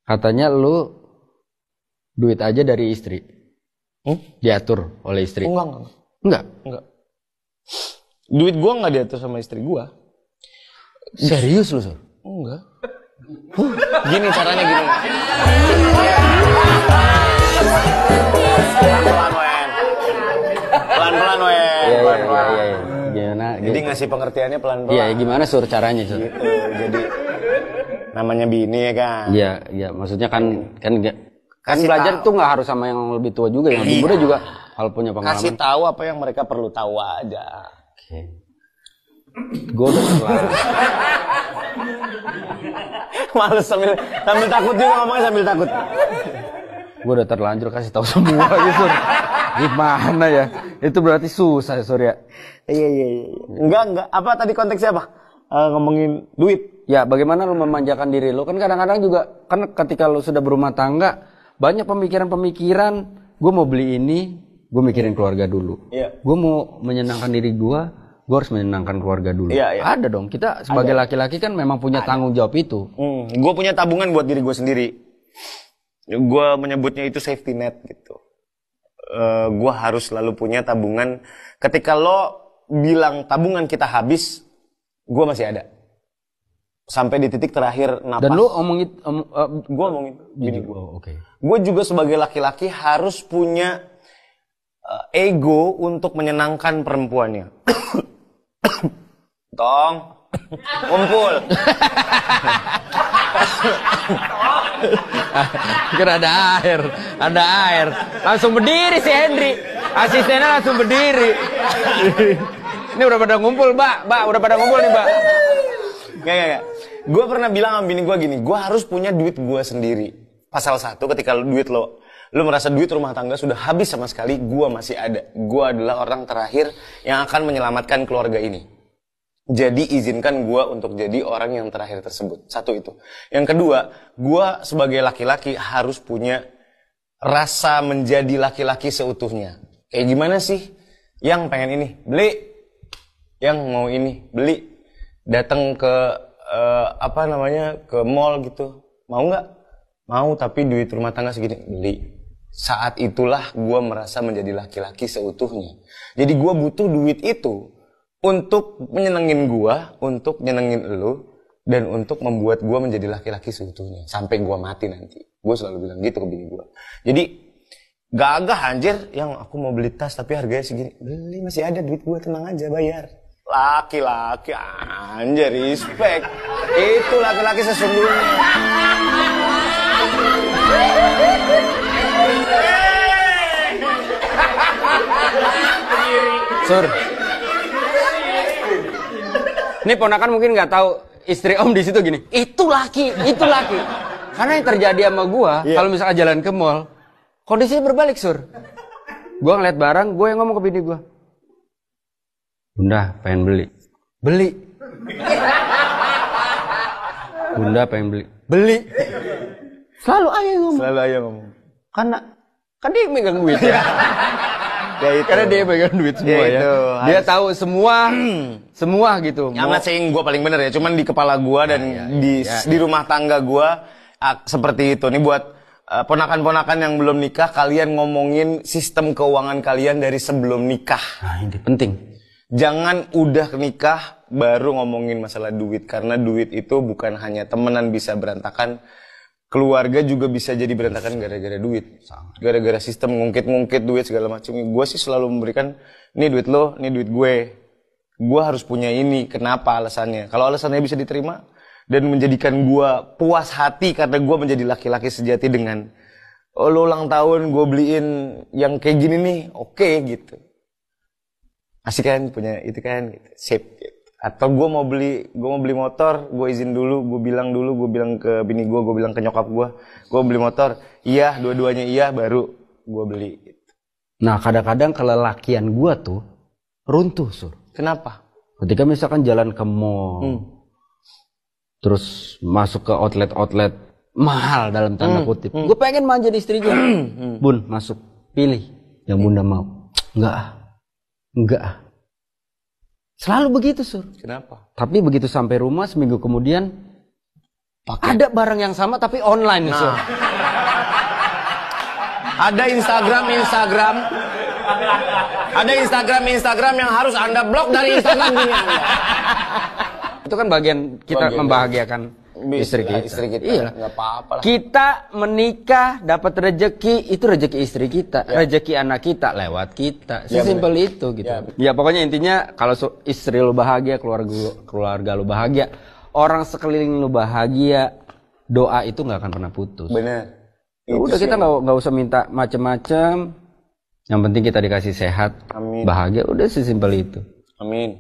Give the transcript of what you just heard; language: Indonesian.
Katanya lu duit aja dari istri. Diatur oleh istri. Enggak. Duit gua nggak diatur sama istri gua. Serius lu, Sur? Enggak. Gini caranya gini. Pelan-pelan, Wen. Iya. Gimana? Jadi ngasih pengertiannya pelan-pelan. Iya, gimana Sur caranya, Sur? Gitu. Jadi namanya bini ya kan. Iya, maksudnya kan belajar tuh nggak harus sama yang lebih tua juga, yang lebih muda juga kalau punya pengalaman. Kasih tahu apa yang mereka perlu tahu aja. Oke. Gue udah terlanjur. Males sambil takut juga ngomongnya sambil takut. Gue udah terlanjur kasih tahu semua ya, Sur. Gimana ya? Itu berarti susah ya, Sur ya. Iya. Enggak. Apa tadi konteksnya apa? Ngomongin duit. Ya, bagaimana lu memanjakan diri lu? Kan kadang-kadang juga kan ketika lu sudah berumah tangga, banyak pemikiran-pemikiran, gue mau beli ini, gue mikirin keluarga dulu. Iya. Gue mau menyenangkan diri gue harus menyenangkan keluarga dulu. Iya. Ada dong. Kita sebagai laki-laki kan memang punya tanggung jawab itu. Gue punya tabungan buat diri gue sendiri. Gue menyebutnya itu safety net gitu. Gue harus selalu punya tabungan. Ketika lo bilang tabungan kita habis, gue masih ada. Sampai di titik terakhir napas. Dan lu omongin, gue omongin bini gue. Oke. Gue juga sebagai laki-laki harus punya ego untuk menyenangkan perempuannya. Tong, kumpul. Kira ada air. Langsung berdiri si Hendri. Asistennya langsung berdiri. Ini udah pada ngumpul, Mbak. Udah pada ngumpul nih, Mbak. Gak. Gue pernah bilang sama bini gue gini, gue harus punya duit gue sendiri. Pasal 1, ketika duit lo merasa duit rumah tangga sudah habis sama sekali, gue masih ada. Gue adalah orang terakhir yang akan menyelamatkan keluarga ini. Jadi izinkan gue untuk jadi orang yang terakhir tersebut. 1 itu. Yang kedua, gue sebagai laki-laki harus punya rasa menjadi laki-laki seutuhnya. Kayak gimana sih? Yang pengen ini, beli. Yang mau ini, beli. Datang ke ke mall gitu. Mau nggak? Mau, tapi duit rumah tangga segini, beli. Saat itulah gue merasa menjadi laki-laki seutuhnya. Jadi gue butuh duit itu untuk menyenengin gue, untuk nyenengin elu, dan untuk membuat gue menjadi laki-laki seutuhnya. Sampai gue mati nanti. Gue selalu bilang gitu ke bini gue. Jadi, gagah anjir, yang aku mau beli tas tapi harganya segini. Beli, masih ada duit gue, tenang aja, bayar. Laki-laki, anjir, respect. Itu laki-laki sesungguhnya. Sur. Ini ponakan mungkin nggak tahu istri Om di situ gini. Itu laki. Karena yang terjadi sama gua, kalau misalnya jalan ke mall, kondisinya berbalik, Sur. Gua ngeliat barang, gua yang ngomong ke bini gua. Bunda, pengen beli. Beli. Bunda pengen beli. Beli. Selalu ayah ngomong. Karena kan dia megang duit ya. Karena dia pegang duit semua ya. Dia tahu semua gitu. I'm not saying gue paling bener ya, cuman di kepala gue dan di rumah tangga gue seperti itu. Ini buat ponakan-ponakan yang belum nikah, kalian ngomongin sistem keuangan kalian dari sebelum nikah. Nah, ini penting. Jangan udah nikah baru ngomongin masalah duit, karena duit itu bukan hanya temenan bisa berantakan. Keluarga juga bisa jadi berantakan gara-gara duit. Gara-gara sistem ngungkit-ngungkit duit segala macam. Gue sih selalu memberikan, ini duit lo, ini duit gue. Gue harus punya ini. Kenapa alasannya? Kalau alasannya bisa diterima dan menjadikan gue puas hati karena gue menjadi laki-laki sejati dengan, oh lo ulang tahun gue beliin yang kayak gini nih, oke gitu. Asik kan punya itu kan, gitu. Sip gitu. Atau gue mau beli motor, gue izin dulu, gue bilang ke bini gue bilang ke nyokap gue beli motor, iya, dua-duanya iya, baru gue beli. Nah, kadang-kadang kelelakian gue tuh runtuh, Sur. Kenapa? Ketika misalkan jalan ke mall, terus masuk ke outlet mahal dalam tanda kutip, gue pengen manja di istri gue. Bun, masuk, pilih yang bunda mau. Enggak. Selalu begitu, Sur. Kenapa? Tapi begitu sampai rumah seminggu kemudian, Ada barang yang sama tapi online. Nah. Ada Instagram yang harus Anda blok dari Instagram dunia Anda. Itu kan bagian kita membahagiakan istri kita. Iya. Nggak apa-apa lah. Kita menikah dapat rezeki, itu rezeki istri kita, rezeki anak kita lewat kita. Sesimpel itu gitu. Ya pokoknya intinya kalau istri lu bahagia, keluarga lu bahagia, orang sekeliling lu bahagia, doa itu nggak akan pernah putus. Bener. Ya udah kita nggak usah minta macem-macem. Yang penting kita dikasih sehat, Amin. bahagia, udah sesimpel itu. Amin.